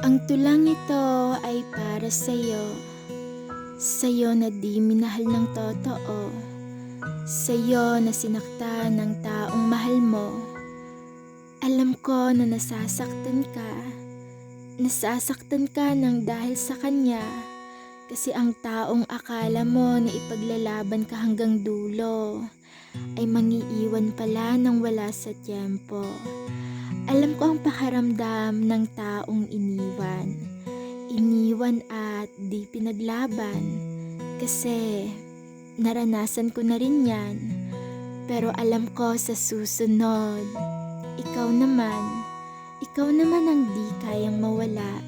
Ang tulang ito ay para sa'yo na di minahal ng totoo, sa'yo na sinaktan ng taong mahal mo. Alam ko na nasasaktan ka ng dahil sa kanya, kasi ang taong akala mo na ipaglalaban ka hanggang dulo, ay mangiiwan pala ng wala sa tiyempo. Alam ko ang pakiramdam ng taong iniwan at di pinaglaban, kasi naranasan ko na rin yan. Pero alam ko sa susunod, ikaw naman ang di kayang mawala,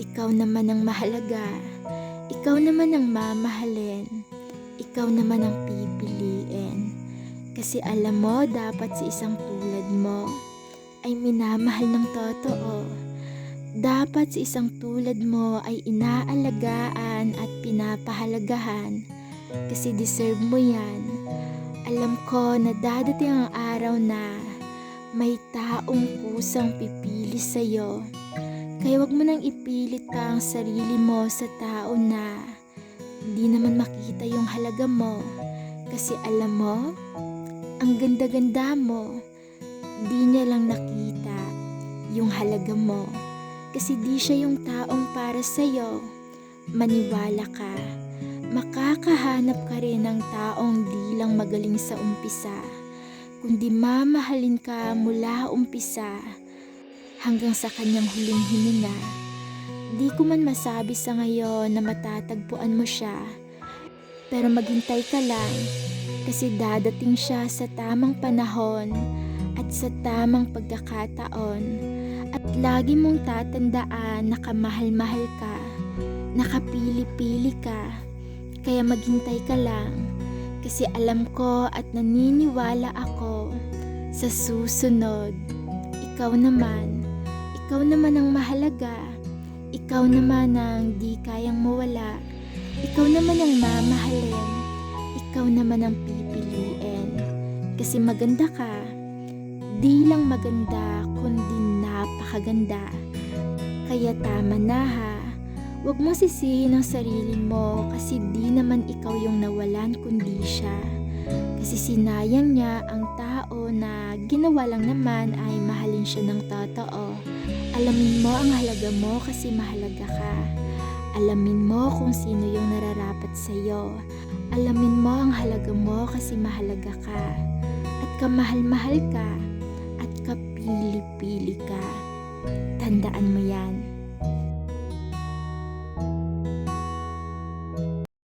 ikaw naman ang mahalaga, ikaw naman ang mamahalin, ikaw naman ang pipiliin. Kasi alam mo, dapat sa isang tulad mo ay minamahal ng totoo. Dapat sa isang tulad mo ay inaalagaan at pinapahalagahan, kasi deserve mo yan. Alam ko na dadating ang araw na may taong kusang pipili sa'yo. Kaya wag mo nang ipilit pa ang sarili mo sa tao na di naman makita yung halaga mo. Kasi alam mo, ang ganda-ganda mo, di niya lang nakita yung halaga mo. Kasi di siya yung taong para sa'yo. Maniwala ka, makakahanap ka rin ng taong di lang magaling sa umpisa, kundi mamahalin ka mula umpisa hanggang sa kanyang huling hininga. Di ko man masabi sa ngayon na matatagpuan mo siya, pero maghintay ka lang, kasi dadating siya sa tamang panahon at sa tamang pagkakataon. At lagi mong tatandaan na kamahal-mahal ka, nakapili-pili ka. Kaya maghintay ka lang, kasi alam ko at naniniwala ako sa susunod. Ikaw naman ang mahalaga, ikaw naman ang di kayang mawala, ikaw naman ang mamahalin, ikaw naman ang pipiliin. Kasi maganda ka, di lang maganda kundi napakaganda. Kaya tama na ha, huwag mong sisihin ang sarili mo, kasi di naman ikaw yung nawalan kundi siya. Kasi sinayang niya ang tao na ginawa lang naman ay mahalin siya ng totoo. Alamin mo ang halaga mo, kasi mahalaga ka. Alamin mo kung sino yung nararapat sa'yo. Alamin mo ang halaga mo, kasi mahalaga ka. At kamahal-mahal ka. At kapili-pili ka. Tandaan mo yan.